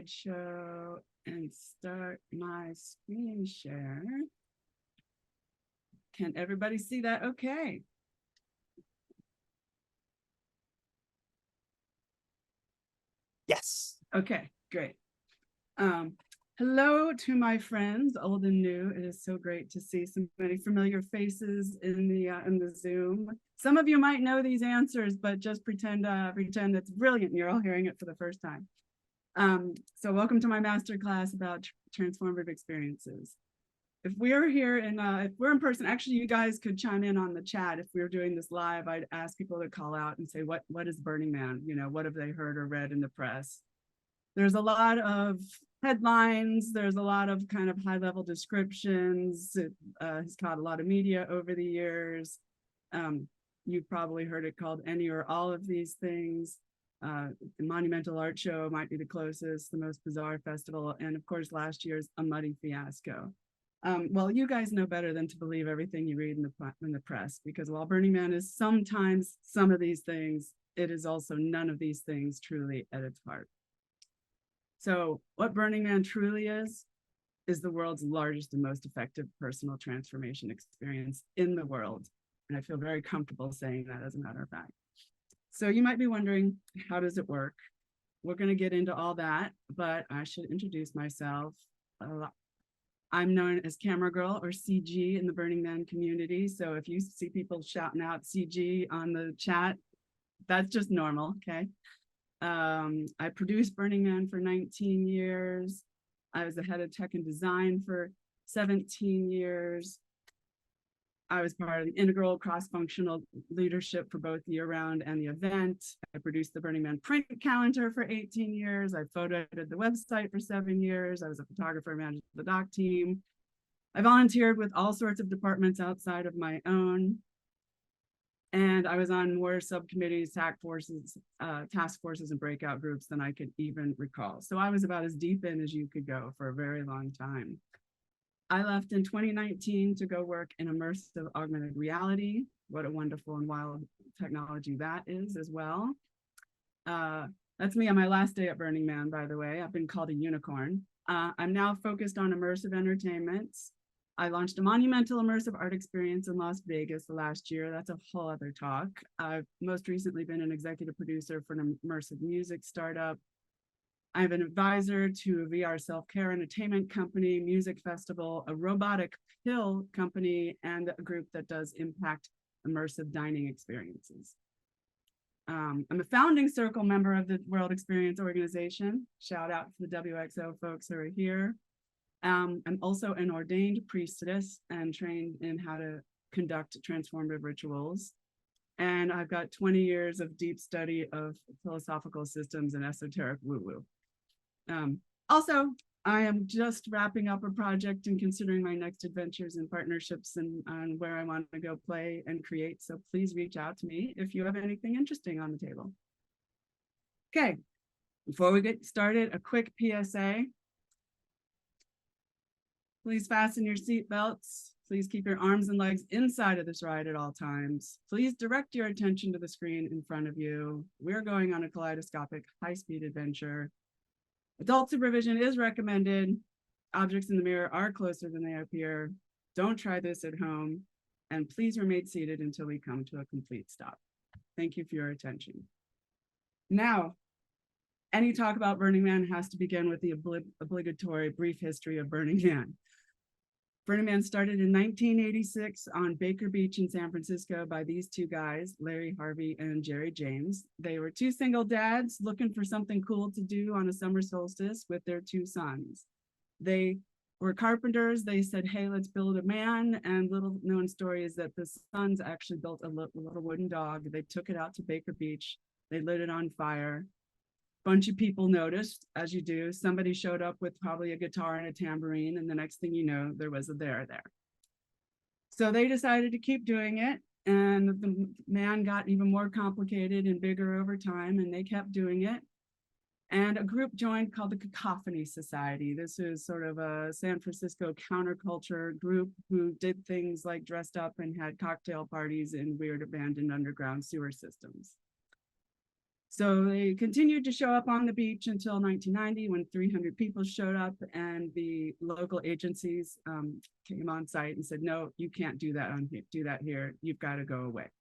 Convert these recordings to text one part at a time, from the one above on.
slideshow and start my screen share. Can everybody see that? Okay. Yes. Okay, great. Hello to my friends, old and new. It is so great to see so many familiar faces in the Zoom. Some of you might know these answers, but just pretend it's brilliant and you're all hearing it for the first time. So welcome to my masterclass about transformative experiences. If we're here if we're in person, actually you guys could chime in on the chat. If we were doing this live, I'd ask people to call out and say, what is Burning Man? You know, what have they heard or read in the press? There's a lot of headlines. There's a lot of kind of high level descriptions. It has caught a lot of media over the years. You've probably heard it called any or all of these things. The Monumental Art Show might be the closest, the most bizarre festival. And of course, last year's a muddy fiasco. Well, you guys know better than to believe everything you read in the press, because while Burning Man is sometimes some of these things, it is also none of these things truly at its heart. So what Burning Man truly is the world's largest and most effective personal transformation experience in the world. And I feel very comfortable saying that, as a matter of fact. So you might be wondering, how does it work? We're going to get into all that, but I should introduce myself. I'm known as Camera Girl, or CG, in the Burning Man community. So if you see people shouting out CG on the chat, that's just normal, okay? I produced Burning Man for 19 years. I was the head of tech and design for 17 years. I was part of the integral cross-functional leadership for both year-round and the event. I produced the Burning Man print calendar for 18 years. I photoed the website for 7 years. I was a photographer, managed the doc team. I volunteered with all sorts of departments outside of my own. And I was on more subcommittees, task forces, and breakout groups than I could even recall. So I was about as deep in as you could go for a very long time. I left in 2019 to go work in immersive augmented reality. What a wonderful and wild technology that is as well. That's me on my last day at Burning Man, by the way. I've been called a unicorn. I'm now focused on immersive entertainment. I launched a monumental immersive art experience in Las Vegas last year. That's a whole other talk. I've most recently been an executive producer for an immersive music startup. I'm an advisor to a VR self-care entertainment company, music festival, a robotic pill company, and a group that does impact immersive dining experiences. I'm a founding circle member of the World Experience Organization. Shout out to the WXO folks who are here. I'm also an ordained priestess and trained in how to conduct transformative rituals. And I've got 20 years of deep study of philosophical systems and esoteric woo-woo. Also, I am just wrapping up a project and considering my next adventures and partnerships and where I want to go play and create. So please reach out to me if you have anything interesting on the table. Okay, before we get started, a quick PSA. Please fasten your seatbelts. Please keep your arms and legs inside of this ride at all times. Please direct your attention to the screen in front of you. We're going on a kaleidoscopic high-speed adventure. Adult supervision is recommended. Objects in the mirror are closer than they appear. Don't try this at home. And please remain seated until we come to a complete stop. Thank you for your attention. Now, any talk about Burning Man has to begin with the obligatory brief history of Burning Man. Burning Man started in 1986 on Baker Beach in San Francisco by these two guys, Larry Harvey and Jerry James. They were two single dads looking for something cool to do on a summer solstice with their two sons. They were carpenters. They said, hey, let's build a man. And little known story is that the sons actually built a little wooden dog. They took it out to Baker Beach. They lit it on fire. Bunch of people noticed, as you do. Somebody showed up with probably a guitar and a tambourine, and the next thing you know, there was a there. So they decided to keep doing it, and the man got even more complicated and bigger over time, and they kept doing it. And a group joined called the Cacophony Society. This is sort of a San Francisco counterculture group who did things like dressed up and had cocktail parties in weird abandoned underground sewer systems. So they continued to show up on the beach until 1990 when 300 people showed up, and the local agencies came on site and said, no, you can't do that here. You've got to go away.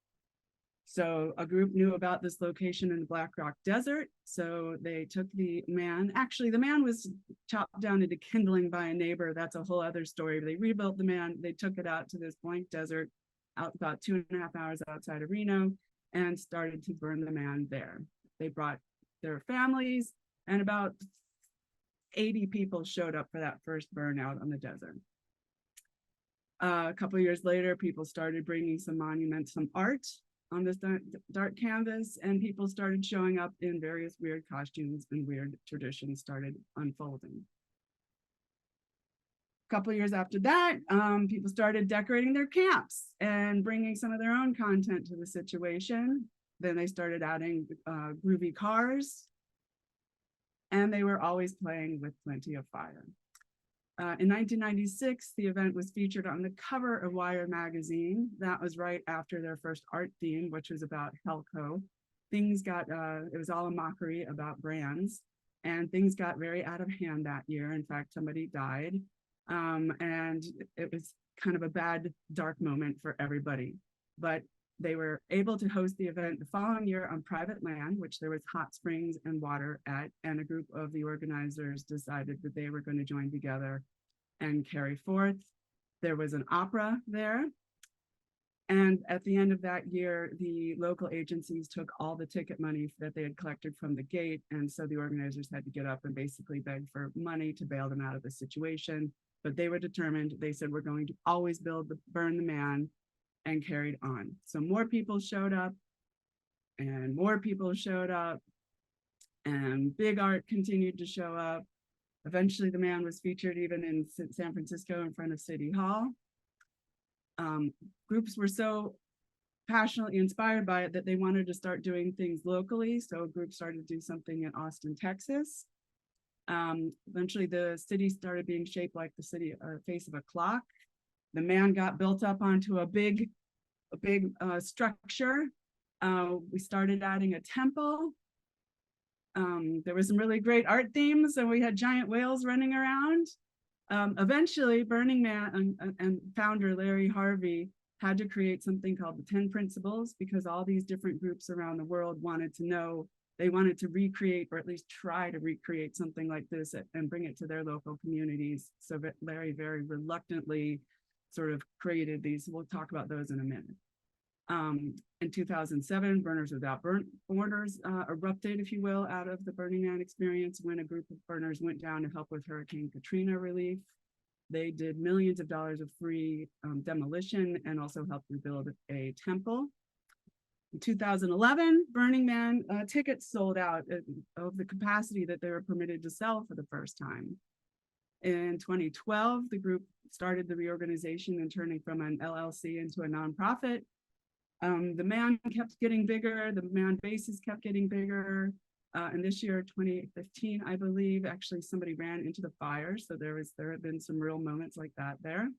So a group knew about this location in the Black Rock Desert. So they took the man, actually the man was chopped down into kindling by a neighbor. That's a whole other story. They rebuilt the man, they took it out to this blank desert out about 2.5 hours outside of Reno and started to burn the man there. They brought their families, and about 80 people showed up for that first burnout on the desert. A couple of years later, people started bringing some monuments, some art on this dark canvas, and people started showing up in various weird costumes, and weird traditions started unfolding. A couple of years after that, people started decorating their camps and bringing some of their own content to the situation. Then they started adding groovy cars, and they were always playing with plenty of fire. In 1996, the event was featured on the cover of Wired magazine. That was right after their first art theme, which was about Helco. Things got, it was all a mockery about brands, and things got very out of hand that year. In fact, somebody died, and it was kind of a bad, dark moment for everybody. But they were able to host the event the following year on private land, which there was hot springs and water at, and a group of the organizers decided that they were going to join together and carry forth. There was an opera there. And at the end of that year, the local agencies took all the ticket money that they had collected from the gate. And so the organizers had to get up and basically beg for money to bail them out of the situation. But they were determined. They said, we're going to always burn the man, and carried on. So more people showed up, and more people showed up, and big art continued to show up. Eventually the man was featured even in San Francisco in front of City Hall. Groups were so passionately inspired by it that they wanted to start doing things locally. So a group started to do something in Austin, Texas. Eventually the city started being shaped like the city face of a clock. The man got built up onto a big structure. We started adding a temple. There were some really great art themes, and we had giant whales running around. Eventually, Burning Man and founder Larry Harvey had to create something called the 10 Principles, because all these different groups around the world wanted to know, they wanted to recreate, or at least try to recreate something like this and bring it to their local communities. So Larry very reluctantly sort of created these. We'll talk about those in a minute. In 2007, Burners Without Borders erupted, if you will, out of the Burning Man experience when a group of burners went down to help with Hurricane Katrina relief. They did millions of dollars of free demolition and also helped rebuild a temple. In 2011, Burning Man tickets sold out of the capacity that they were permitted to sell for the first time. In 2012, the group started the reorganization and turning from an LLC into a nonprofit. The man kept getting bigger, the man bases kept getting bigger. And this year, 2015, I believe, actually somebody ran into the fire. So there have been some real moments like that there.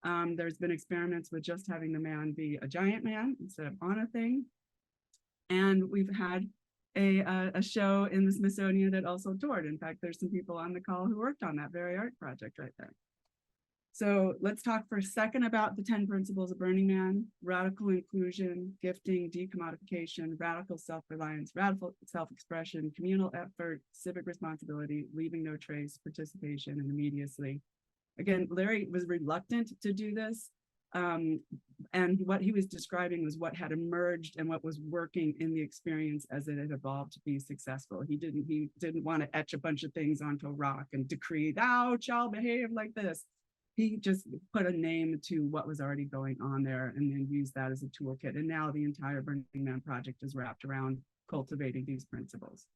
There's been experiments with just having the man be a giant man instead of on a thing. And we've had a show in the Smithsonian that also toured. In fact, there's some people on the call who worked on that very art project right there. So let's talk for a second about the 10 principles of Burning Man: radical inclusion, gifting, decommodification, radical self-reliance, radical self-expression, communal effort, civic responsibility, leaving no trace, participation, and immediacy. Again, Larry was reluctant to do this. And what he was describing was what had emerged and what was working in the experience as it had evolved to be successful. He didn't want to etch a bunch of things onto a rock and decree, thou shalt behave like this. He just put a name to what was already going on there and then used that as a toolkit. And now the entire Burning Man project is wrapped around cultivating these principles.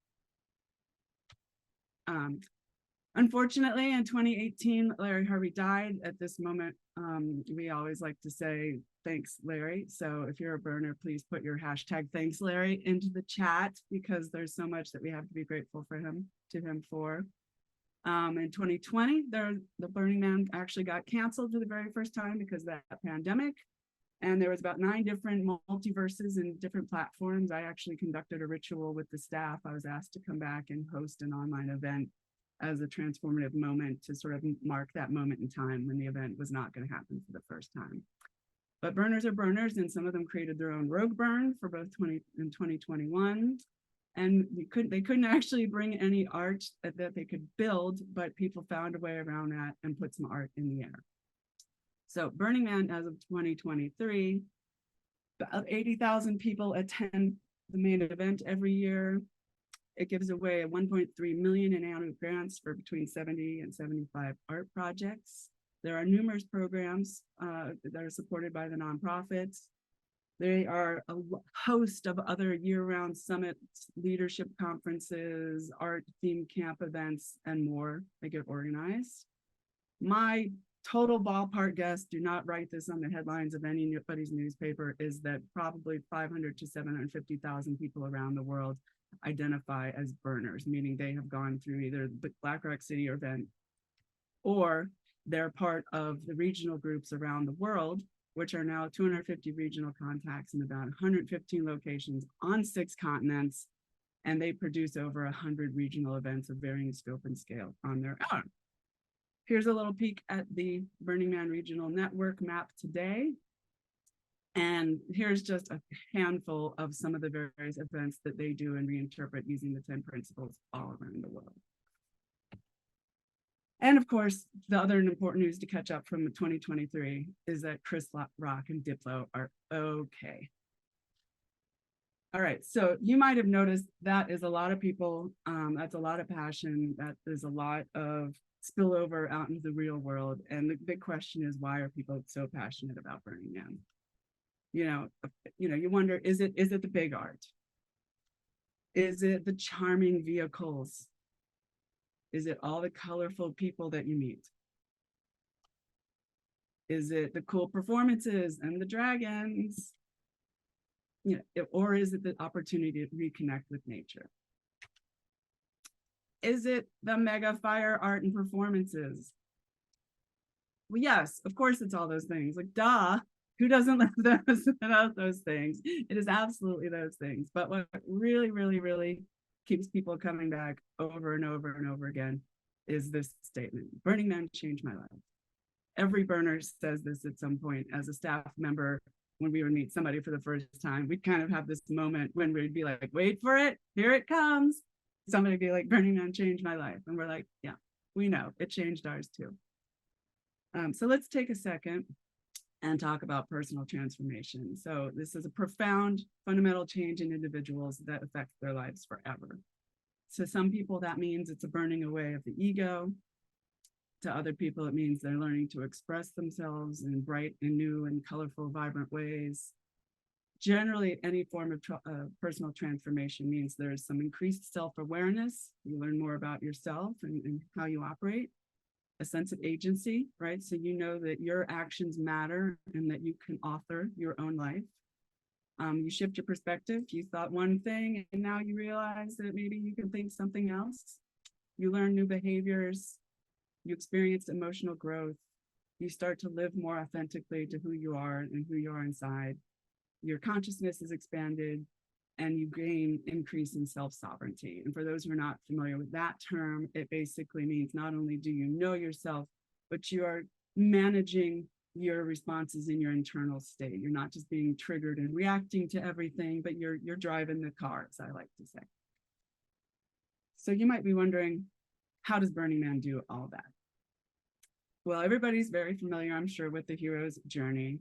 Unfortunately, in 2018, Larry Harvey died. At this moment, we always like to say, thanks, Larry. So if you're a burner, please put your hashtag thanks, Larry, into the chat, because there's so much that we have to be grateful for him for. In 2020, the Burning Man actually got canceled for the very first time because of that pandemic. And there was about 9 different multiverses and different platforms. I actually conducted a ritual with the staff. I was asked to come back and host an online event as a transformative moment to sort of mark that moment in time when the event was not going to happen for the first time. But burners are burners, and some of them created their own rogue burn for both 20 and 2021. And they couldn't actually bring any art that they could build, but people found a way around that and put some art in the air. So Burning Man, as of 2023, about 80,000 people attend the main event every year. It gives away 1.3 million in annual grants for between 70 and 75 art projects. There are numerous programs that are supported by the nonprofits. There are a host of other year-round summits, leadership conferences, art themed camp events, and more that get organized. My total ballpark guess, do not write this on the headlines of anybody's newspaper, is that probably 500 to 750,000 people around the world identify as burners, meaning they have gone through either the Black Rock City event, or they're part of the regional groups around the world, which are now 250 regional contacts in about 115 locations on 6 continents, and they produce over 100 regional events of varying scope and scale on their own. Here's a little peek at the Burning Man Regional Network map today. And here's just a handful of some of the various events that they do and reinterpret using the 10 principles all around the world. And of course, the other important news to catch up from 2023 is that Chris Rock and Diplo are okay. All right, so you might have noticed that is a lot of people, that's a lot of passion, that is a lot of spillover out into the real world. And the big question is, why are people so passionate about Burning Man? You wonder, is it the big art? Is it the charming vehicles? Is it all the colorful people that you meet? Is it the cool performances and the dragons? Or is it the opportunity to reconnect with nature? Is it the mega fire art and performances? Well, yes, of course it's all those things. Like, duh, who doesn't love those things? It is absolutely those things. But what really, really, really keeps people coming back over and over and over again is this statement: Burning Man changed my life. Every burner says this at some point. As a staff member, when we would meet somebody for the first time, we'd kind of have this moment when we'd be like, wait for it, here it comes. Somebody would be like, Burning Man changed my life. And we're like, yeah, we know, it changed ours too. So let's take a second and talk about personal transformation. So this is a profound, fundamental change in individuals that affects their lives forever. So some people, that means it's a burning away of the ego. To other people, it means they're learning to express themselves in bright and new and colorful, vibrant ways. Generally, any form of personal transformation means there's some increased self-awareness. You learn more about yourself and how you operate. A sense of agency, right? So you know that your actions matter and that you can author your own life. You shift your perspective. You thought one thing and now you realize that maybe you can think something else. You learn new behaviors. You experience emotional growth. You start to live more authentically to who you are and who you are inside. Your consciousness is expanded and you gain increase in self-sovereignty. And for those who are not familiar with that term, it basically means not only do you know yourself, but you are managing your responses in your internal state. You're not just being triggered and reacting to everything, but you're driving the car, as I like to say. So you might be wondering, how does Burning Man do all that? Well, everybody's very familiar, I'm sure, with the hero's journey.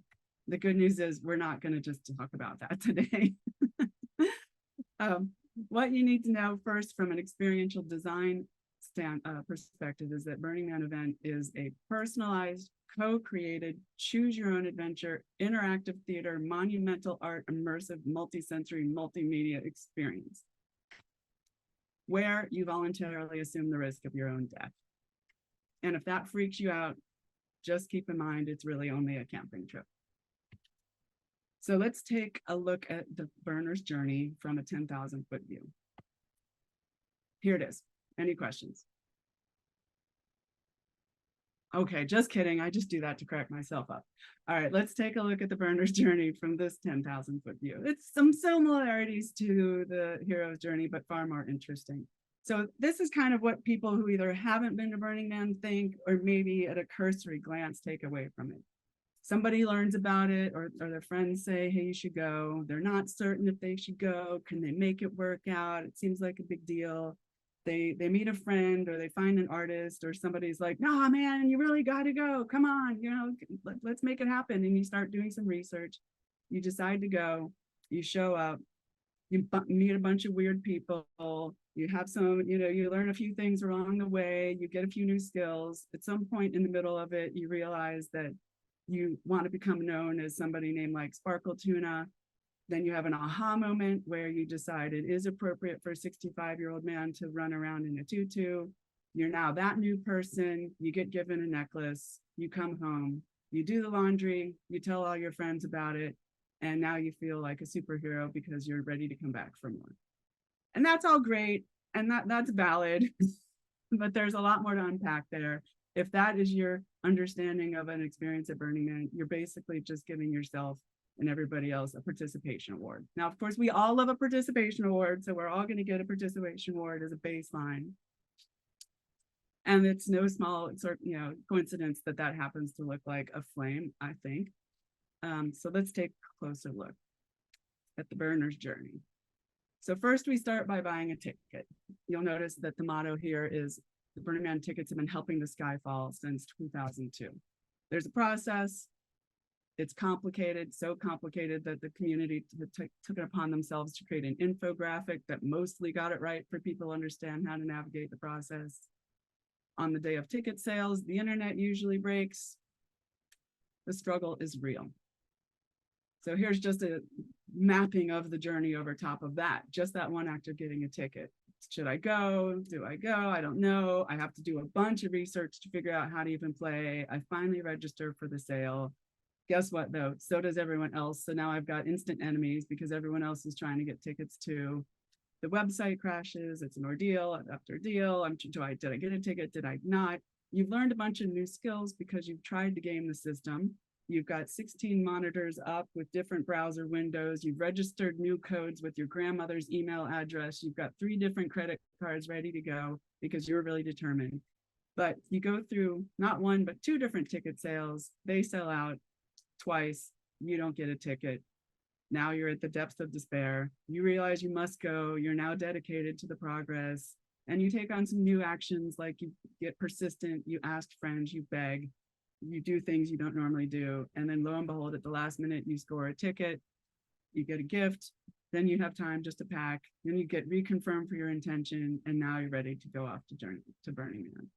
The good news is we're not going to just talk about that today. What you need to know first from an experiential design perspective is that Burning Man event is a personalized, co-created, choose your own adventure, interactive theater, monumental art, immersive, multi-sensory, multimedia experience, where you voluntarily assume the risk of your own death. And if that freaks you out, just keep in mind it's really only a camping trip. So let's take a look at the burner's journey from a 10,000-foot view. Here it is. Any questions? Okay, just kidding. I just do that to crack myself up. All right, let's take a look at the burner's journey from this 10,000 foot view. It's some similarities to the hero's journey, but far more interesting. So this is kind of what people who either haven't been to Burning Man think, or maybe at a cursory glance take away from it. Somebody learns about it, or their friends say, hey, you should go. They're not certain if they should go. Can they make it work out? It seems like a big deal. They meet a friend, or they find an artist, or somebody's like, no, man, you really got to go. Come on, let's make it happen. And you start doing some research. You decide to go. You show up. You meet a bunch of weird people. You have some, you learn a few things along the way. You get a few new skills. At some point in the middle of it, you realize that you want to become known as somebody named like Sparkle Tuna. Then you have an aha moment where you decide it is appropriate for a 65-year-old man to run around in a tutu. You're now that new person. You get given a necklace. You come home. You do the laundry. You tell all your friends about it. And now you feel like a superhero because you're ready to come back for more. And that's all great. And that's valid. But there's a lot more to unpack there. If that is your understanding of an experience at Burning Man, you're basically just giving yourself and everybody else a participation award. Now, of course, we all love a participation award, so we're all going to get a participation award as a baseline. And it's no small coincidence that that happens to look like a flame, I think. So let's take a closer look at the burner's journey. So first, we start by buying a ticket. You'll notice that the motto here is the Burning Man tickets have been helping the sky fall since 2002. There's a process. It's complicated, so complicated that the community took it upon themselves to create an infographic that mostly got it right for people to understand how to navigate the process. On the day of ticket sales, the internet usually breaks. The struggle is real. So here's just a mapping of the journey over top of that, just that one act of getting a ticket. Should I go? Do I go? I don't know. I have to do a bunch of research to figure out how to even play. I finally register for the sale. Guess what, though? So does everyone else. So now I've got instant enemies because everyone else is trying to get tickets too. The website crashes. It's an ordeal after ordeal. Did I get a ticket? Did I not? You've learned a bunch of new skills because you've tried to game the system. You've got 16 monitors up with different browser windows. You've registered new codes with your grandmother's email address. You've got 3 different credit cards ready to go because you're really determined. But you go through not 1, but 2 different ticket sales. They sell out twice. You don't get a ticket. Now you're at the depths of despair. You realize you must go. You're now dedicated to the progress. And you take on some new actions, like you get persistent, you ask friends, you beg, you do things you don't normally do. And then lo and behold, at the last minute, you score a ticket, you get a gift, then you have time just to pack, then you get reconfirmed for your intention, and now you're ready to go off to Burning Man.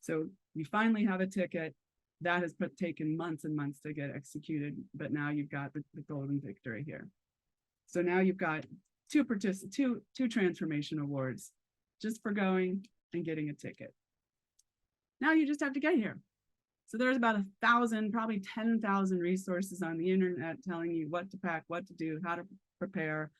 So you finally have a ticket. That has taken months and months to get executed, but now you've got the golden victory here. So now you've got two transformation awards just for going and getting a ticket. Now you just have to get here. So there's about 1,000, probably 10,000 resources on the internet telling you what to pack, what to do, how to prepare.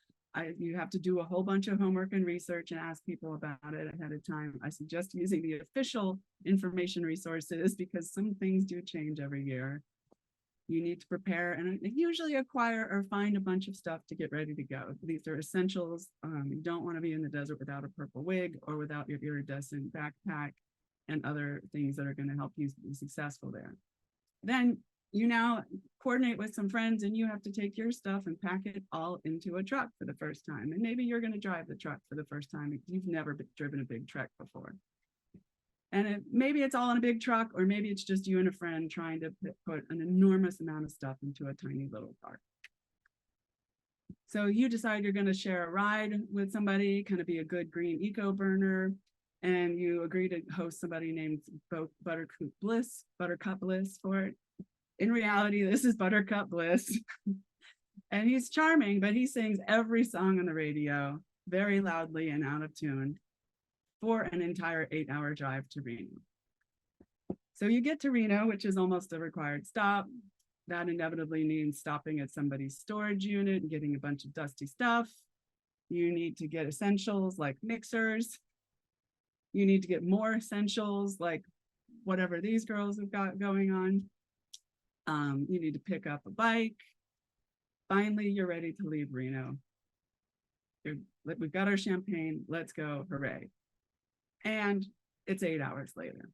You have to do a whole bunch of homework and research and ask people about it ahead of time. I suggest using the official information resources because some things do change every year. You need to prepare and usually acquire or find a bunch of stuff to get ready to go. These are essentials. You don't want to be in the desert without a purple wig or without your iridescent backpack and other things that are going to help you be successful there. Then you now coordinate with some friends and you have to take your stuff and pack it all into a truck for the first time. And maybe you're going to drive the truck for the first time because you've never driven a big truck before. And maybe it's all in a big truck, or maybe it's just you and a friend trying to put an enormous amount of stuff into a tiny little car. So you decide you're going to share a ride with somebody, kind of be a good green eco burner, and you agree to host somebody named Buttercup Bliss for it. In reality, this is Buttercup Bliss. And he's charming, but he sings every song on the radio very loudly and out of tune for an entire 8-hour drive to Reno. So you get to Reno, which is almost a required stop. That inevitably means stopping at somebody's storage unit and getting a bunch of dusty stuff. You need to get essentials like mixers. You need to get more essentials like whatever these girls have got going on. You need to pick up a bike. Finally, you're ready to leave Reno. We've got our champagne. Let's go. Hooray. And it's 8 hours later.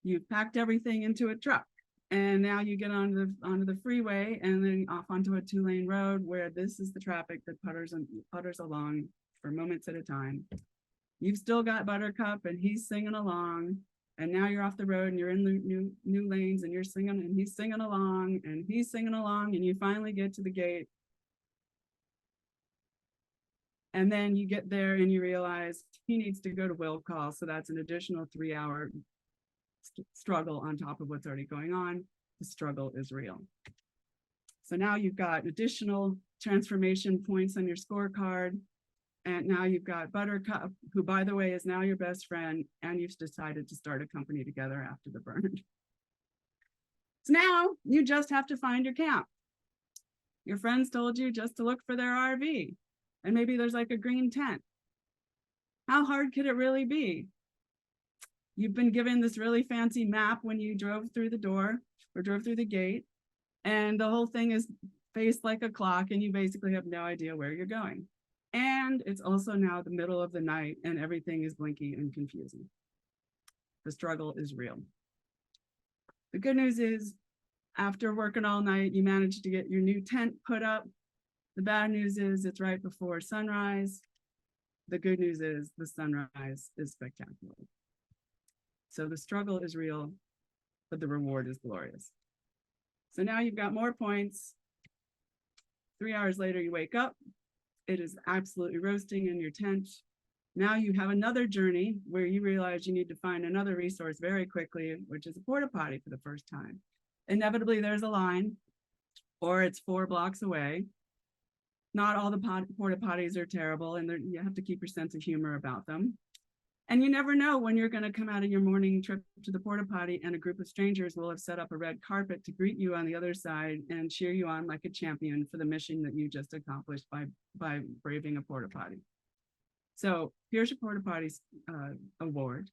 You've packed everything into a truck. And now you get onto the freeway and then off onto a 2-lane road where this is the traffic that putters along for moments at a time. You've still got Buttercup and he's singing along. And now you're off the road and you're in the new lanes and you're singing and he's singing along and he's singing along and you finally get to the gate. And then you get there and you realize he needs to go to will call. So that's an additional 3-hour struggle on top of what's already going on. The struggle is real. So now you've got additional transformation points on your scorecard. And now you've got Buttercup, who, by the way, is now your best friend, and you've decided to start a company together after the burn. So now you just have to find your camp. Your friends told you just to look for their RV, and maybe there's like a green tent. How hard could it really be? You've been given this really fancy map when you drove through the door or drove through the gate, and the whole thing is faced like a clock, and you basically have no idea where you're going. And it's also now the middle of the night and everything is blinky and confusing. The struggle is real. The good news is, after working all night, you managed to get your new tent put up. The bad news is it's right before sunrise. The good news is the sunrise is spectacular. So the struggle is real, but the reward is glorious. So now you've got more points. 3 hours later, you wake up. It is absolutely roasting in your tent. Now you have another journey where you realize you need to find another resource very quickly, which is a porta potty for the first time. Inevitably, there's a line, or it's 4 blocks away. Not all the porta potties are terrible, and you have to keep your sense of humor about them. And you never know when you're going to come out of your morning trip to the porta potty and a group of strangers will have set up a red carpet to greet you on the other side and cheer you on like a champion for the mission that you just accomplished by braving a porta potty. So here's your porta potty award.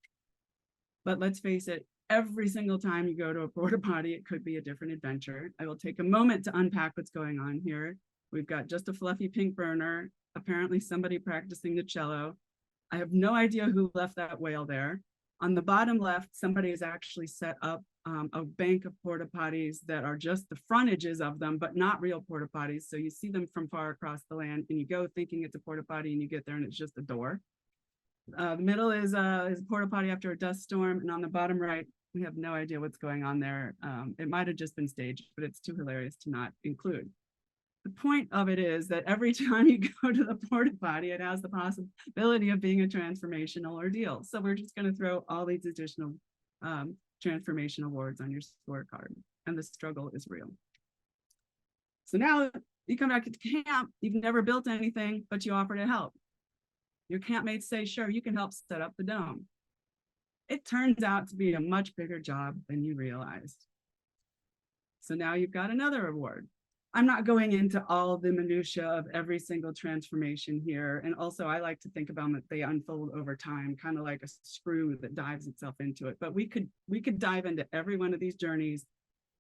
But let's face it, every single time you go to a porta potty, it could be a different adventure. I will take a moment to unpack what's going on here. We've got just a fluffy pink burner, apparently somebody practicing the cello. I have no idea who left that whale there. On the bottom left, somebody has actually set up a bank of porta potties that are just the frontages of them, but not real porta potties. So you see them from far across the land and you go thinking it's a porta potty and you get there and it's just a door. The middle is a porta potty after a dust storm. And on the bottom right, we have no idea what's going on there. It might've just been staged, but it's too hilarious to not include. The point of it is that every time you go to the porta potty, it has the possibility of being a transformational ordeal. So we're just going to throw all these additional transformation awards on your scorecard, and the struggle is real. So now you come back to camp, you've never built anything, but you offer to help. Your campmates say, sure, you can help set up the dome. It turns out to be a much bigger job than you realized. So now you've got another award. I'm not going into all the minutia of every single transformation here. And also I like to think about them that they unfold over time, kind of like a screw that dives itself into it. But we could dive into every one of these journeys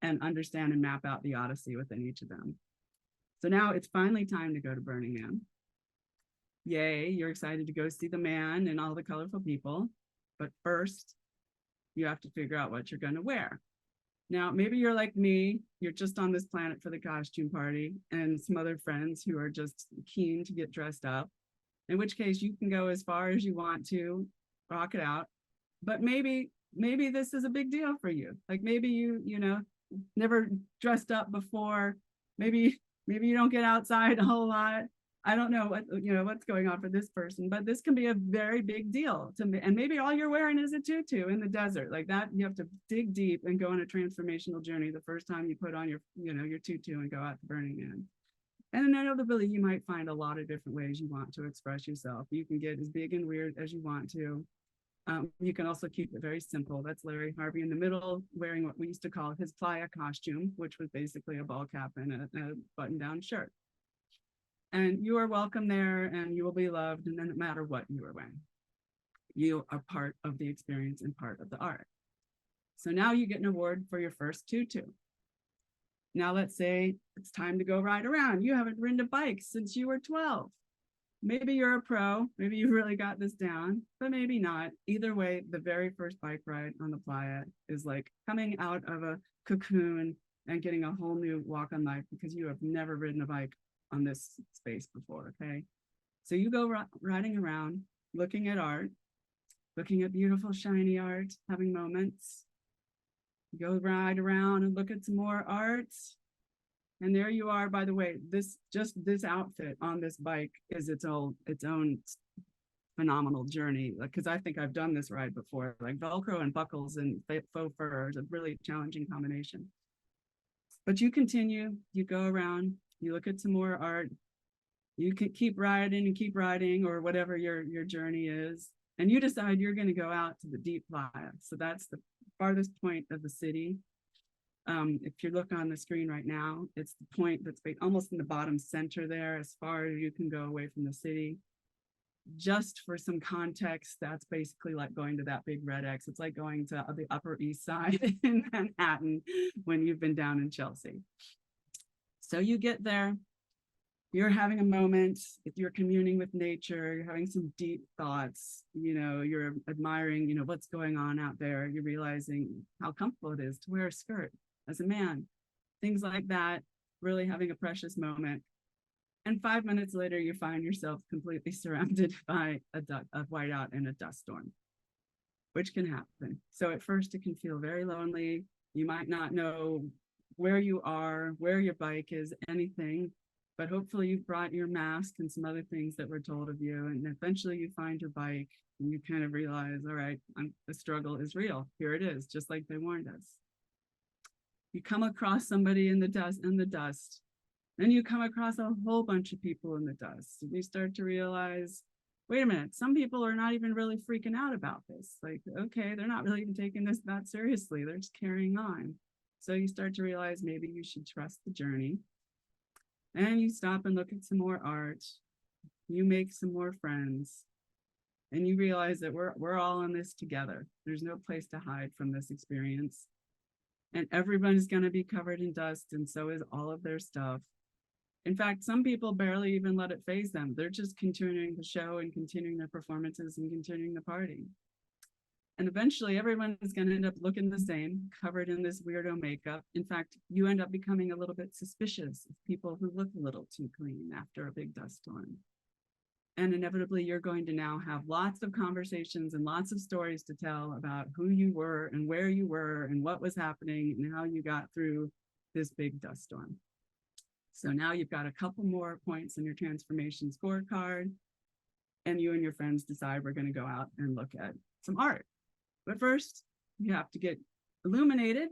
and understand and map out the Odyssey within each of them. So now it's finally time to go to Burning Man. Yay, you're excited to go see the man and all the colorful people. But first, you have to figure out what you're going to wear. Now, maybe you're like me, you're just on this planet for the costume party and some other friends who are just keen to get dressed up, in which case you can go as far as you want to, rock it out. But maybe this is a big deal for you. Like maybe you never dressed up before. Maybe you don't get outside a whole lot. I don't know what's going on for this person, but this can be a very big deal to me. And maybe all you're wearing is a tutu in the desert like that. You have to dig deep and go on a transformational journey the first time you put on your tutu and go out to Burning Man. And inevitably, you might find a lot of different ways you want to express yourself. You can get as big and weird as you want to. You can also keep it very simple. That's Larry Harvey in the middle, wearing what we used to call his playa costume, which was basically a ball cap and a button-down shirt. And you are welcome there and you will be loved, and no matter what you are wearing. You are part of the experience and part of the art. So now you get an award for your first tutu. Now let's say it's time to go ride around. You haven't ridden a bike since you were 12. Maybe you're a pro, maybe you really got this down, but maybe not. Either way, the very first bike ride on the playa is like coming out of a cocoon and getting a whole new walk on life because you have never ridden a bike on this space before, okay? So you go riding around, looking at art, looking at beautiful, shiny art, having moments. You go ride around and look at some more art. And there you are, by the way, this outfit on this bike is its own phenomenal journey. Because I think I've done this ride before, like Velcro and buckles and faux fur is a really challenging combination. But you continue, you go around, you look at some more art, you can keep riding or whatever your journey is. And you decide you're going to go out to the deep playa. So that's the farthest point of the city. If you look on the screen right now, it's the point that's almost in the bottom center there, as far as you can go away from the city. Just for some context, that's basically like going to that big red X. It's like going to the Upper East Side in Manhattan when you've been down in Chelsea. So you get there, you're having a moment, you're communing with nature, you're having some deep thoughts, you're admiring, what's going on out there. You're realizing how comfortable it is to wear a skirt as a man, things like that, really having a precious moment. And 5 minutes later, you find yourself completely surrounded by a whiteout and a dust storm, which can happen. So at first it can feel very lonely. You might not know where you are, where your bike is, anything, but hopefully you've brought your mask and some other things that were told of you. And eventually you find your bike and you kind of realize, all right, the struggle is real. Here it is, just like they warned us. You come across somebody in the dust, then you come across a whole bunch of people in the dust. And you start to realize, wait a minute, some people are not even really freaking out about this. Like, okay, they're not really even taking this that seriously. They're just carrying on. So you start to realize maybe you should trust the journey. And you stop and look at some more art. You make some more friends. And you realize that we're all in this together. There's no place to hide from this experience. And everyone's going to be covered in dust, and so is all of their stuff. In fact, some people barely even let it faze them. They're just continuing the show and continuing their performances and continuing the party. And eventually everyone is going to end up looking the same, covered in this weirdo makeup. In fact, you end up becoming a little bit suspicious of people who look a little too clean after a big dust storm. And inevitably, you're going to now have lots of conversations and lots of stories to tell about who you were and where you were and what was happening and how you got through this big dust storm. So now you've got a couple more points in your transformation scorecard, and you and your friends decide we're going to go out and look at some art. But first, you have to get illuminated.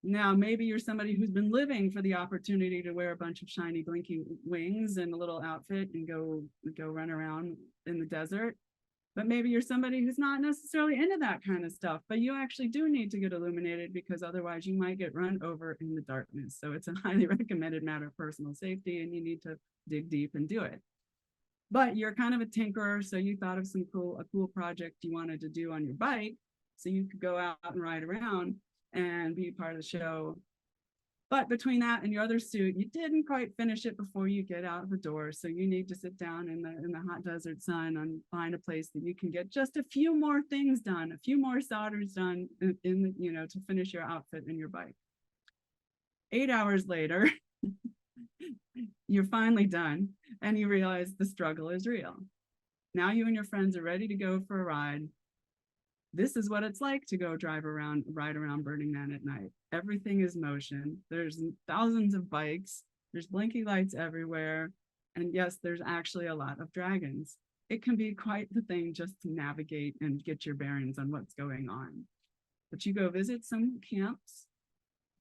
Now, maybe you're somebody who's been living for the opportunity to wear a bunch of shiny blinking wings and a little outfit and go run around in the desert. But maybe you're somebody who's not necessarily into that kind of stuff, but you actually do need to get illuminated because otherwise you might get run over in the darkness. So it's a highly recommended matter of personal safety, and you need to dig deep and do it. But you're kind of a tinkerer, so you thought of a cool project you wanted to do on your bike, so you could go out and ride around and be part of the show. But between that and your other suit, you didn't quite finish it before you get out of the door. So you need to sit down in the hot desert sun and find a place that you can get just a few more things done, a few more solders done to finish your outfit and your bike. 8 hours later, you're finally done and you realize the struggle is real. Now you and your friends are ready to go for a ride. This is what it's like to go ride around Burning Man at night. Everything is motion. There's thousands of bikes. There's blinky lights everywhere. And yes, there's actually a lot of dragons. It can be quite the thing just to navigate and get your bearings on what's going on. But you go visit some camps.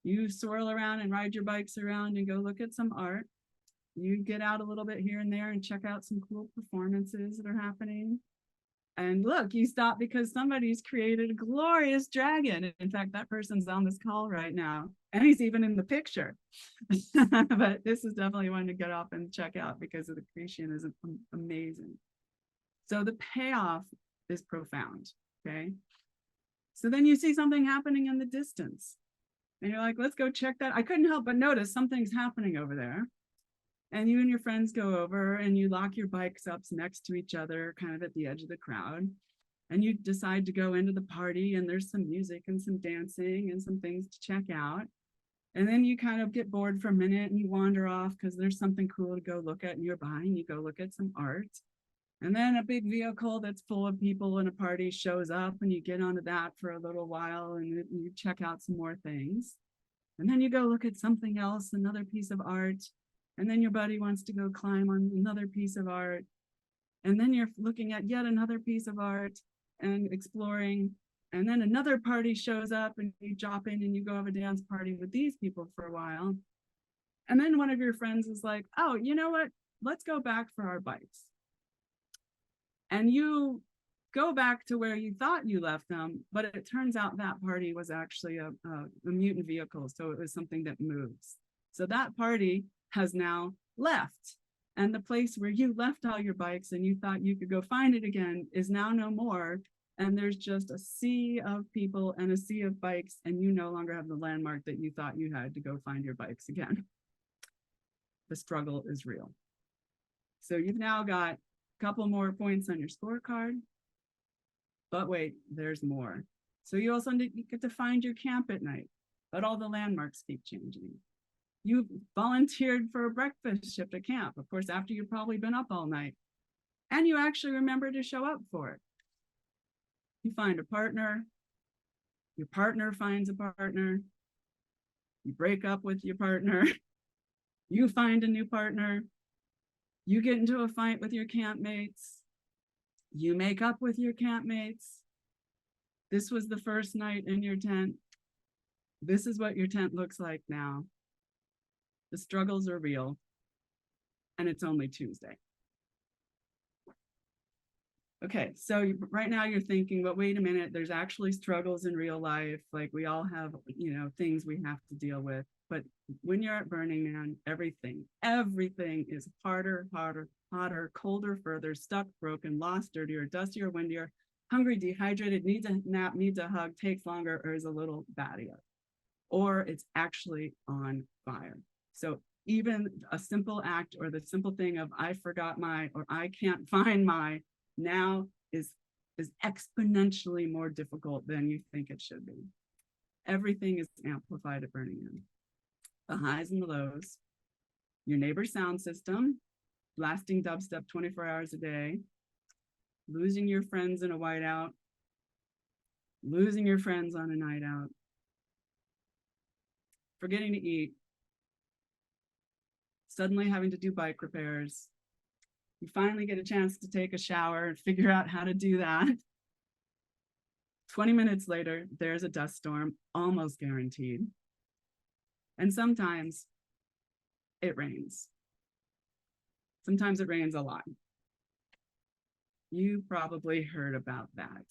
You swirl around and ride your bikes around and go look at some art. You get out a little bit here and there and check out some cool performances that are happening. And look, you stop because somebody's created a glorious dragon. In fact, that person's on this call right now, and he's even in the picture. But this is definitely one to get off and check out because of the creation is amazing. So the payoff is profound. Okay. So then you see something happening in the distance and you're like, let's go check that. I couldn't help but notice something's happening over there. And you and your friends go over and you lock your bikes up next to each other, kind of at the edge of the crowd. And you decide to go into the party, and there's some music and some dancing and some things to check out. And then you kind of get bored for a minute and you wander off because there's something cool to go look at nearby, and you go look at some art. And then a big vehicle that's full of people in a party shows up, and you get onto that for a little while and you check out some more things. And then you go look at something else, another piece of art. And then your buddy wants to go climb on another piece of art. And then you're looking at yet another piece of art and exploring. And then another party shows up and you drop in and you go have a dance party with these people for a while. And then one of your friends is like, oh, you know what? Let's go back for our bikes. And you go back to where you thought you left them, but it turns out that party was actually a mutant vehicle. So it was something that moves. So that party has now left. And the place where you left all your bikes and you thought you could go find it again is now no more. And there's just a sea of people and a sea of bikes, and you no longer have the landmark that you thought you had to go find your bikes again. The struggle is real. So you've now got a couple more points on your scorecard. But wait, there's more. So you also get to find your camp at night, but all the landmarks keep changing. You volunteered for a breakfast shift at camp, of course, after you've probably been up all night, and you actually remember to show up for it. You find a partner, your partner finds a partner, you break up with your partner, you find a new partner, you get into a fight with your campmates, you make up with your campmates. This was the first night in your tent. This is what your tent looks like now. The struggles are real, and it's only Tuesday. Okay, so right now you're thinking, but wait a minute, there's actually struggles in real life. Like we all have, things we have to deal with. But when you're at Burning Man, everything is harder, hotter, colder, further, stuck, broken, lost, dirtier, dustier, windier, hungry, dehydrated, needs a nap, needs a hug, takes longer, or is a little battier. Or it's actually on fire. So even a simple act or the simple thing of I forgot my, or I can't find my, now is exponentially more difficult than you think it should be. Everything is amplified at Burning Man. The highs and the lows, your neighbor's sound system, blasting dubstep 24 hours a day, losing your friends in a whiteout, losing your friends on a night out, forgetting to eat, suddenly having to do bike repairs. You finally get a chance to take a shower and figure out how to do that. 20 minutes later, there's a dust storm, almost guaranteed. And sometimes it rains. Sometimes it rains a lot. You probably heard about that.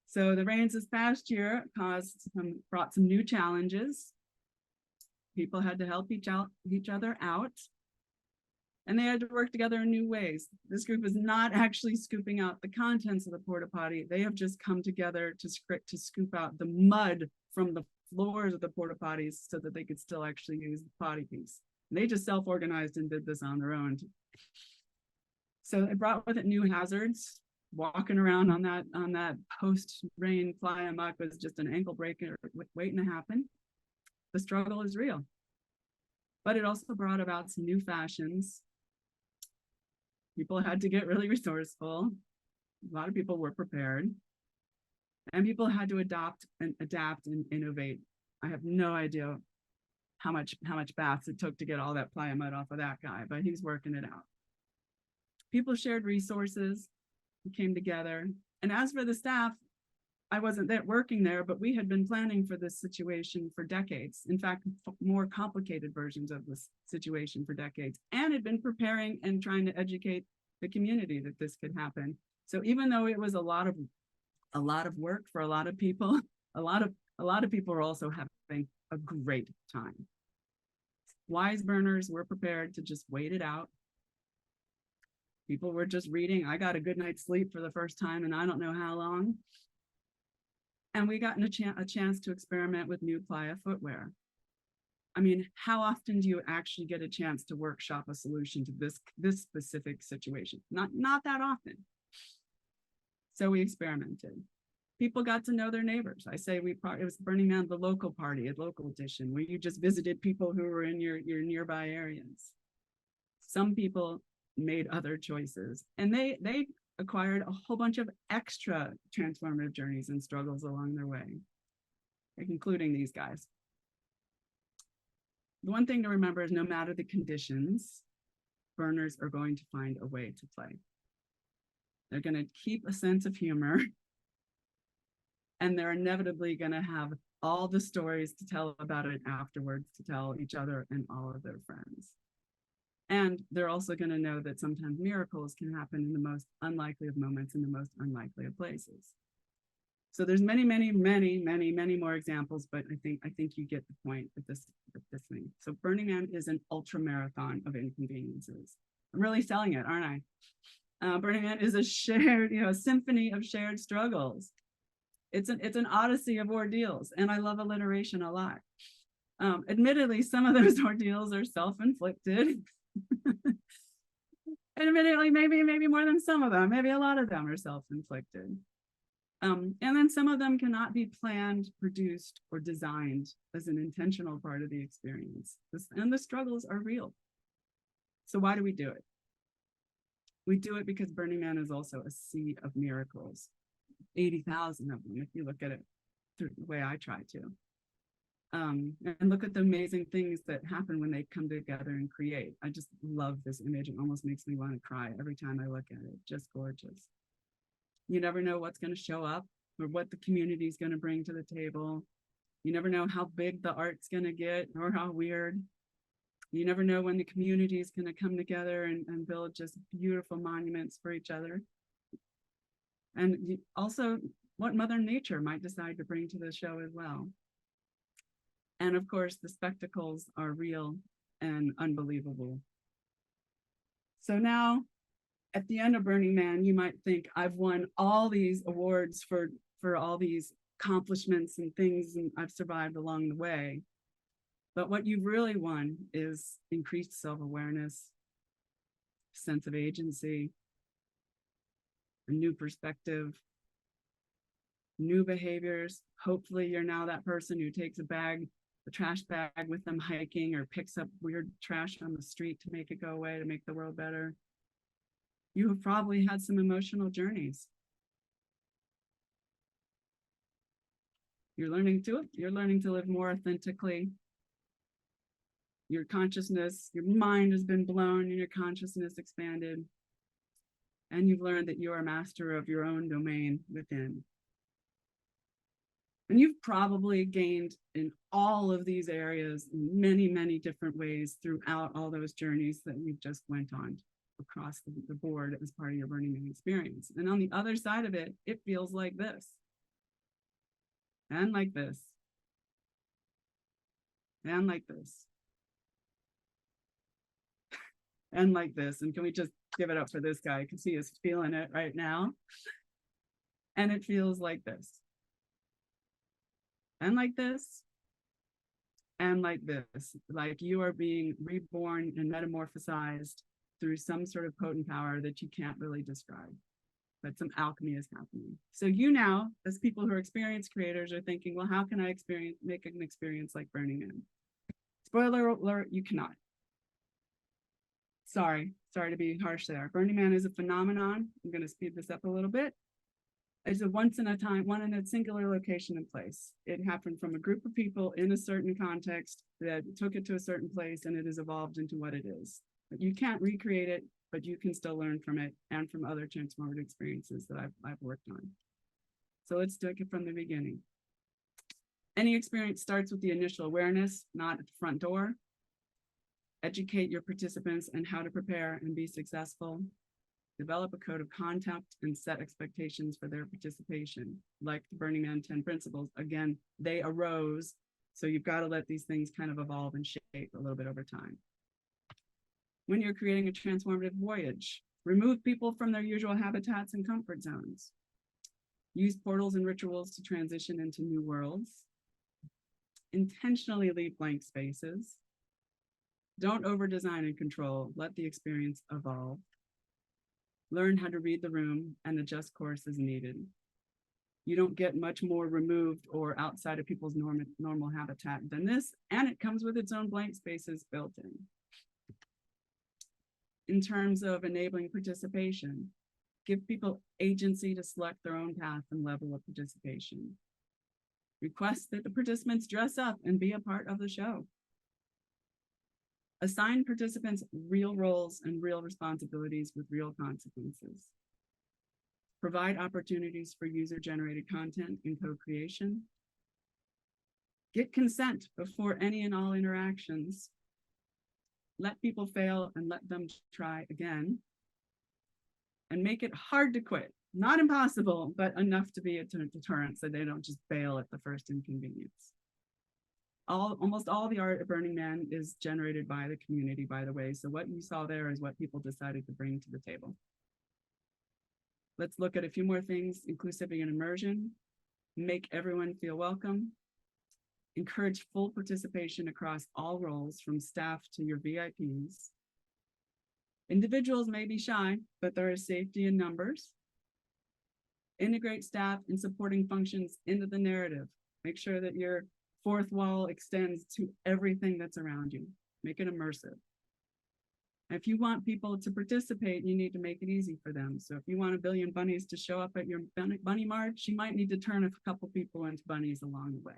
So the rains this past year brought some new challenges. People had to help each other out, and they had to work together in new ways. This group is not actually scooping out the contents of the porta potty. They have just come together to scoop out the mud from the floors of the porta potties so that they could still actually use the potty piece. And they just self-organized and did this on their own. So it brought with it new hazards. Walking around on that post-rain fly amok was just an ankle breaker waiting to happen. The struggle is real. But it also brought about some new fashions. People had to get really resourceful. A lot of people were prepared. And people had to adapt and innovate. I have no idea how much baths it took to get all that playa mud off of that guy, but he's working it out. People shared resources, came together. And as for the staff, I wasn't there working there, but we had been planning for this situation for decades. In fact, more complicated versions of this situation for decades, and had been preparing and trying to educate the community that this could happen. So even though it was a lot of work for a lot of people, a lot of people are also having a great time. Wise burners were prepared to just wait it out. People were just reading. I got a good night's sleep for the first time and I don't know how long. And we got a chance to experiment with new playa footwear. I mean, how often do you actually get a chance to workshop a solution to this specific situation? Not that often. So we experimented. People got to know their neighbors. I say it was Burning Man, the local party, a local edition, where you just visited people who were in your nearby areas. Some people made other choices, and they acquired a whole bunch of extra transformative journeys and struggles along their way, including these guys. The one thing to remember is no matter the conditions, burners are going to find a way to play. They're going to keep a sense of humor, and they're inevitably going to have all the stories to tell about it afterwards, to tell each other and all of their friends. And they're also going to know that sometimes miracles can happen in the most unlikely of moments, in the most unlikely of places. So there's many more examples, but I think you get the point with this thing. So Burning Man is an ultra marathon of inconveniences. I'm really selling it, aren't I? Burning Man is a shared, a symphony of shared struggles. It's an odyssey of ordeals, and I love alliteration a lot. Admittedly, some of those ordeals are self-inflicted. And admittedly, maybe more than some of them, maybe a lot of them are self-inflicted. And then some of them cannot be planned, produced, or designed as an intentional part of the experience. And the struggles are real. So why do we do it? We do it because Burning Man is also a sea of miracles. 80,000 of them, if you look at it through the way I try to. And look at the amazing things that happen when they come together and create. I just love this image. It almost makes me want to cry every time I look at it. Just gorgeous. You never know what's going to show up or what the community is going to bring to the table. You never know how big the art's going to get or how weird. You never know when the community is going to come together and build just beautiful monuments for each other. And also what Mother Nature might decide to bring to the show as well. And of course, the spectacles are real and unbelievable. So now, at the end of Burning Man, you might think, I've won all these awards for all these accomplishments and things, and I've survived along the way. But what you've really won is increased self-awareness, sense of agency, a new perspective, new behaviors. Hopefully you're now that person who takes a trash bag with them hiking, or picks up weird trash on the street to make it go away, to make the world better. You have probably had some emotional journeys. You're learning to live more authentically. Your consciousness, your mind has been blown and your consciousness expanded. And you've learned that you are a master of your own domain within. And you've probably gained in all of these areas in many different ways throughout all those journeys that we've just went on across the board as part of your Burning Man experience. And on the other side of it, it feels like this. And like this. And like this. And like this. And can we just give it up for this guy, because he is feeling it right now. And it feels like this. And like this. And like this. Like you are being reborn and metamorphosized through some sort of potent power that you can't really describe. But some alchemy is happening. So you now, as people who are experience creators, are thinking, well, how can I make an experience like Burning Man? Spoiler alert, you cannot. Sorry to be harsh there. Burning Man is a phenomenon. I'm going to speed this up a little bit. It's a once in a time, one in a singular location and place. It happened from a group of people in a certain context that took it to a certain place, and it has evolved into what it is. But you can't recreate it, but you can still learn from it and from other transformative experiences that I've worked on. So let's take it from the beginning. Any experience starts with the initial awareness, not at the front door. Educate your participants on how to prepare and be successful. Develop a code of conduct and set expectations for their participation. Like the Burning Man 10 principles, again, they arose. So you've got to let these things kind of evolve and shape a little bit over time. When you're creating a transformative voyage, Remove people from their usual habitats and comfort zones. Use portals and rituals to transition into new worlds. Intentionally leave blank spaces. Don't over-design and control. Let the experience evolve. Learn how to read the room and adjust course as needed. You don't get much more removed or outside of people's normal habitat than this, and it comes with its own blank spaces built in. In terms of enabling participation, give people agency to select their own path and level of participation. Request that the participants dress up and be a part of the show. Assign participants real roles and real responsibilities with real consequences. Provide opportunities for user-generated content and co-creation. Get consent before any and all interactions. Let people fail and let them try again. And make it hard to quit. Not impossible, but enough to be a deterrent so they don't just bail at the first inconvenience. Almost all the art at Burning Man is generated by the community, by the way. So what you saw there is what people decided to bring to the table. Let's look at a few more things. Inclusivity and immersion. Make everyone feel welcome. Encourage full participation across all roles, from staff to your VIPs. Individuals may be shy, but there is safety in numbers. Integrate staff and supporting functions into the narrative. Make sure that your fourth wall extends to everything that's around you. Make it immersive. If you want people to participate, you need to make it easy for them. So if you want a billion bunnies to show up at your bunny march, you might need to turn a couple people into bunnies along the way.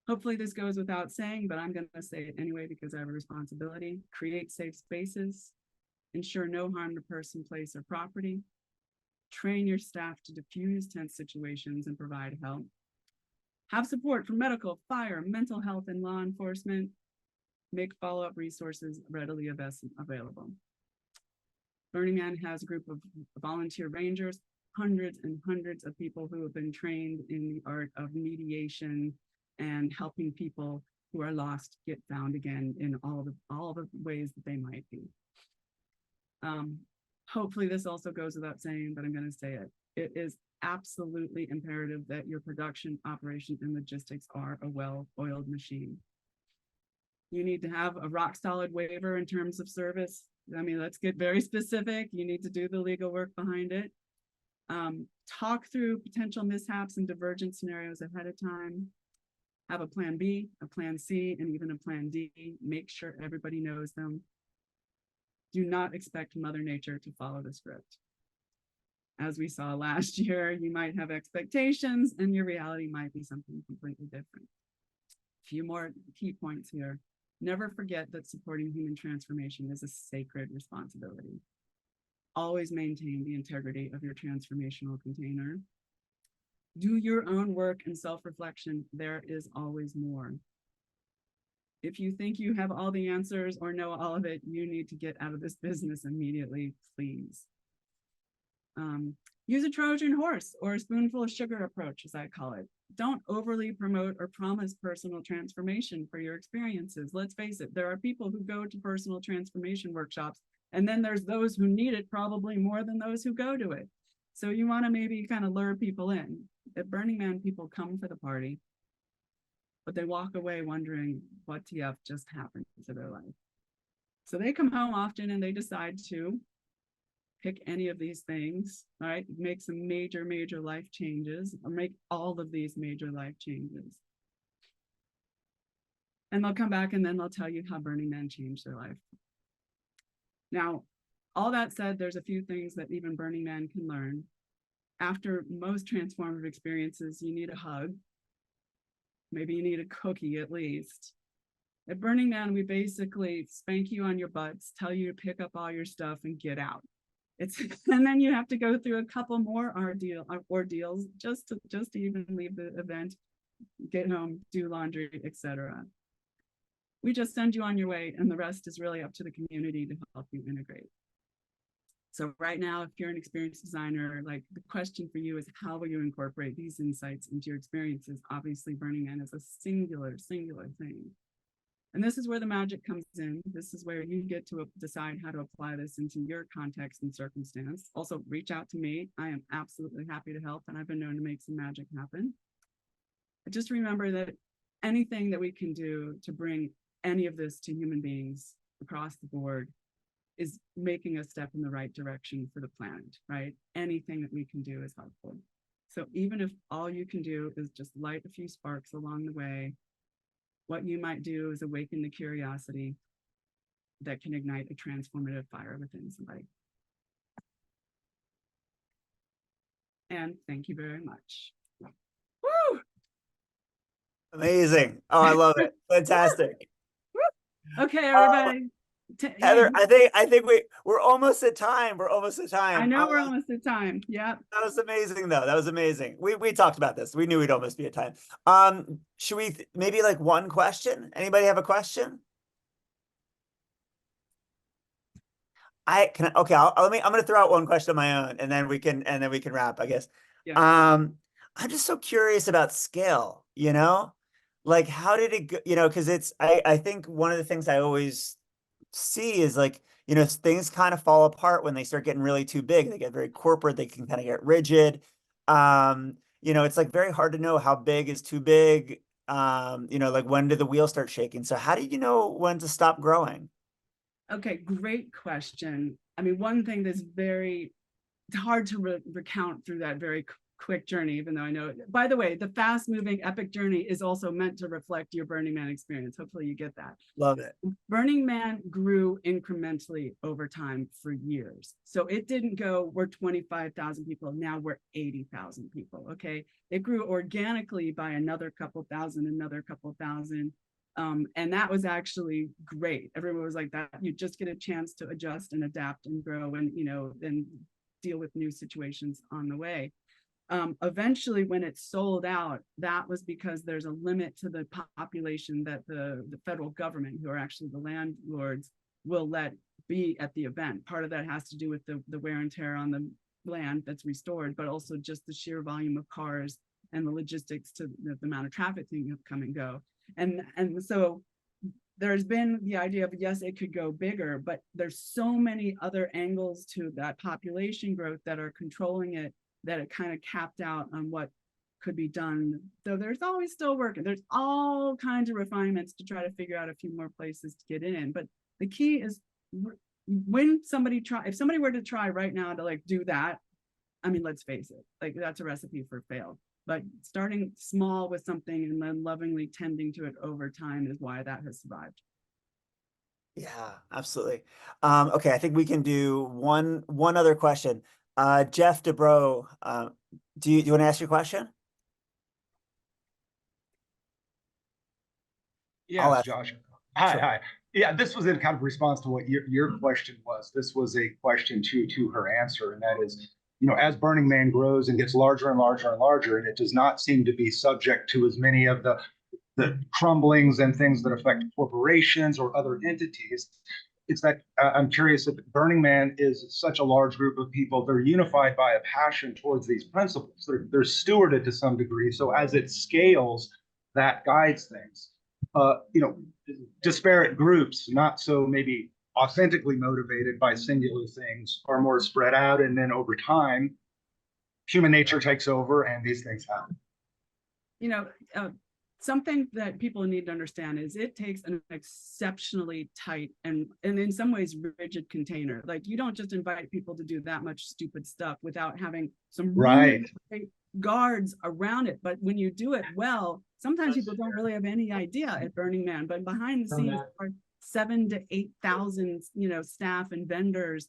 Hopefully this goes without saying, but I'm going to say it anyway because I have a responsibility. Create safe spaces. Ensure no harm to person, place, or property. Train your staff to diffuse tense situations and provide help. Have support from medical, fire, mental health, and law enforcement. Make follow-up resources readily available. Burning Man has a group of volunteer rangers, hundreds and hundreds of people who have been trained in the art of mediation and helping people who are lost get found again in all the ways that they might be. Hopefully this also goes without saying, but I'm going to say it. It is absolutely imperative that your production, operation, and logistics are a well-oiled machine. You need to have a rock-solid waiver in terms of service. I mean, let's get very specific. You need to do the legal work behind it. Talk through potential mishaps and divergent scenarios ahead of time. Have a plan B, a plan C, and even a plan D. Make sure everybody knows them. Do not expect Mother Nature to follow the script. As we saw last year, you might have expectations and your reality might be something completely different. A few more key points here. Never forget that supporting human transformation is a sacred responsibility. Always maintain the integrity of your transformational container. Do your own work and self-reflection. There is always more. If you think you have all the answers or know all of it, you need to get out of this business immediately, please. Use a Trojan horse or a spoonful of sugar approach, as I call it. Don't overly promote or promise personal transformation for your experiences. Let's face it, there are people who go to personal transformation workshops, and then there's those who need it probably more than those who go to it. So you want to maybe kind of lure people in. At Burning Man, people come for the party, but they walk away wondering what TF just happened to their life. So they come home often and they decide to pick any of these things, right? Make some major life changes, or make all of these major life changes. And they'll come back and then they'll tell you how Burning Man changed their life. Now, all that said, there's a few things that even Burning Man can learn. After most transformative experiences, you need a hug. Maybe you need a cookie at least. At Burning Man, we basically spank you on your butts, tell you to pick up all your stuff and get out. And then you have to go through a couple more ordeals just to even leave the event, get home, do laundry, etc. We just send you on your way, and the rest is really up to the community to help you integrate. So right now, if you're an experienced designer, like the question for you is, how will you incorporate these insights into your experiences? Obviously, Burning Man is a singular thing. And this is where the magic comes in. This is where you get to decide how to apply this into your context and circumstance. Also, reach out to me. I am absolutely happy to help, and I've been known to make some magic happen. But just remember that anything that we can do to bring any of this to human beings across the board is making a step in the right direction for the planet, right? Anything that we can do is helpful. So even if all you can do is just light a few sparks along the way, what you might do is awaken the curiosity that can ignite a transformative fire within somebody. And thank you very much. Woo! Amazing. Oh, I love it. Fantastic. Okay, everybody. Heather, I think we're almost at time. We're almost at time. I know we're almost at time. Yeah. That was amazing, though. That was amazing. We talked about this. We knew we'd almost be at time. Should we maybe like one question? Anybody have a question? Okay, I'm gonna throw out one question of my own, and then we can wrap, I guess. Yeah. I'm just so curious about scale, like how did it go, because I think one of the things I always see is like, things kind of fall apart when they start getting really too big. They get very corporate, they can kind of get rigid. It's like very hard to know how big is too big. Like when did the wheel start shaking? So how do you know when to stop growing? Okay, great question. I mean, one thing that's very hard to recount through that very quick journey, even though I know it. By the way, the fast moving epic journey is also meant to reflect your Burning Man experience. Hopefully you get that. Love it. Burning Man grew incrementally over time for years. So it didn't go, we're 25,000 people, now we're 80,000 people, okay? It grew organically by another couple thousand. And that was actually great. Everyone was like that. You just get a chance to adjust and adapt and grow and, and deal with new situations on the way. Eventually, when it sold out, that was because there's a limit to the population that the federal government, who are actually the landlords, will let be at the event. Part of that has to do with the wear and tear on the land that's restored, but also just the sheer volume of cars and the logistics to the amount of traffic that you come and go. And so there's been the idea of, yes, it could go bigger, but there's so many other angles to that population growth that are controlling it, that it kind of capped out on what could be done. So there's always still work. There's all kinds of refinements to try to figure out a few more places to get in. But the key is if somebody were to try right now to like do that, I mean, let's face it, like that's a recipe for fail. But starting small with something and then lovingly tending to it over time is why that has survived. Yeah, absolutely. Okay, I think we can do one other question. Jeff DeBro, do you want to ask your question? Yes, Josh. Hi, Sure. hi. Yeah, this was in kind of response to what your question was. This was a question to her answer, and that is, as Burning Man grows and gets larger and larger and larger, and it does not seem to be subject to as many of the crumblings and things that affect corporations or other entities. It's that I'm curious if Burning Man is such a large group of people, they're unified by a passion towards these principles. They're stewarded to some degree. So as it scales, that guides things. Disparate groups, not so maybe authentically motivated by singular things, are more spread out. And then over time, human nature takes over and these things happen. Something that people need to understand is it takes an exceptionally tight and in some ways rigid container. Like you don't just invite people to do that much stupid stuff without having some really guards around it. But when you do it well, sometimes people don't really have any idea at Burning Man, but behind the scenes are 7,000 to 8,000, staff and vendors,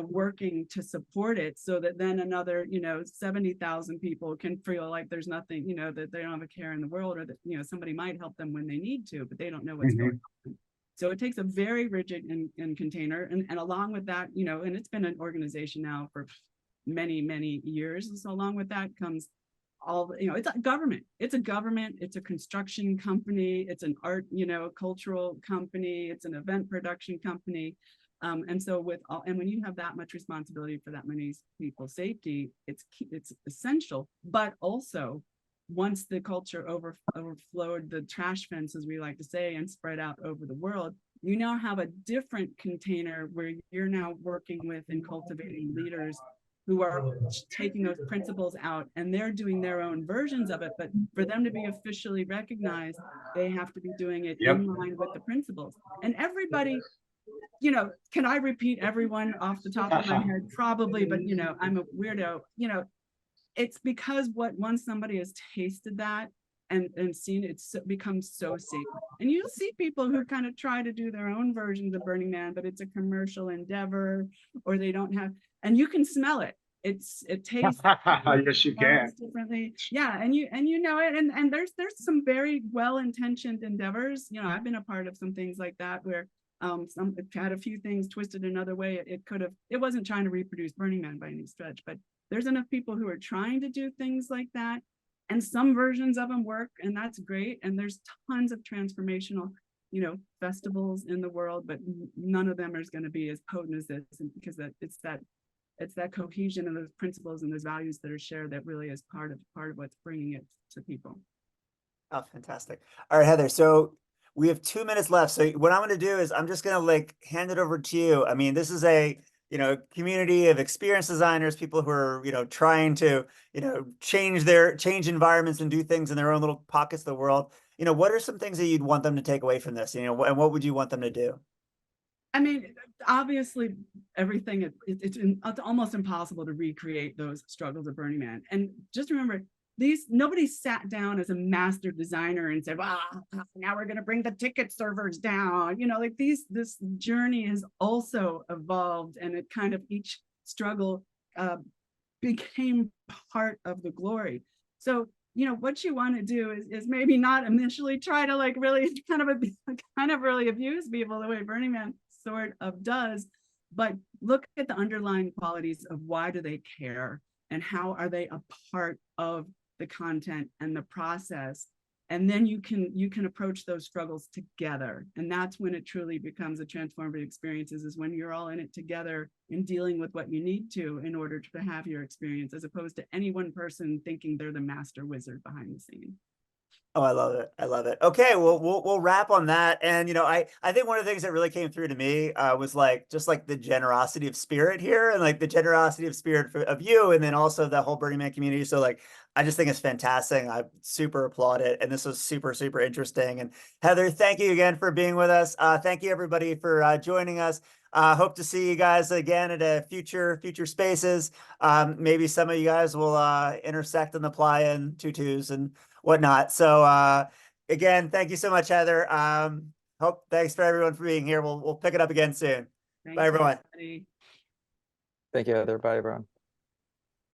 working to support it, so that then another, 70,000 people can feel like there's nothing, that they don't have a care in the world, or that, somebody might help them when they need to, but they don't know what's going on. So it takes a very rigid and container. And along with that, and it's been an organization now for many, many years. And so along with that comes all, it's a government. It's a construction company. It's an art, cultural company. It's an event production company. And so when you have that much responsibility for that many people's safety, it's essential, but also once the culture overflowed the trash fence, as we like to say, and spread out over the world, you now have a different container where you're now working with and cultivating leaders who are taking those principles out, and they're doing their own versions of it. But for them to be officially recognized, they have to be doing it in line with the principles. And everybody, can I repeat everyone off the top of my head? Probably, but I'm a weirdo. It's because once somebody has tasted that and seen it, it becomes so sacred. And you'll see people who kind of try to do their own versions of Burning Man, but it's a commercial endeavor, or they don't have, and you can smell it. It tastes yes, you can differently. Yeah, and you know it. And there's some very well-intentioned endeavors. I've been a part of some things like that where it had a few things twisted another way. It wasn't trying to reproduce Burning Man by any stretch, but there's enough people who are trying to do things like that, and some versions of them work, and that's great. And there's tons of transformational, festivals in the world, but none of them is going to be as potent as this, because it's that cohesion and those principles and those values that are shared that really is part of what's bringing it to people. Oh, fantastic. All right, Heather. So we have 2 minutes left. So what I'm going to do is I'm just going to hand it over to you. I mean, this is a community of experience designers, people who are, trying to, change environments and do things in their own little pockets of the world. What are some things that you'd want them to take away from this? And what would you want them to do? I mean, obviously, everything, it's almost impossible to recreate those struggles of Burning Man. And just remember, nobody sat down as a master designer and said, "Wow, now we're going to bring the ticket servers down." This journey has also evolved, and it kind of, each struggle became part of the glory. So, what you want to do is maybe not initially try to really kind of really abuse people the way Burning Man sort of does, but look at the underlying qualities of why do they care, and how are they a part of the content and the process. And then you can approach those struggles together. And that's when it truly becomes a transformative experiences, is when you're all in it together and dealing with what you need to in order to have your experience, as opposed to any one person thinking they're the master wizard behind the scene. Oh, I love it. I love it. Okay, well, we'll wrap on that. And I think one of the things that really came through to me was just the generosity of spirit here, and the generosity of spirit of you, and then also the whole Burning Man community. So I just think it's fantastic. I super applaud it, and this was super, super interesting. And Heather, thank you again for being with us. Thank you everybody for joining us. Hope to see you guys again at a future spaces. Maybe some of you guys will intersect in the playa-in tutus and whatnot. So again, thank you so much, Heather. Thanks for everyone for being here. We'll pick it up again soon. Bye, everyone. Everybody. Thank you, Heather. Bye, everyone.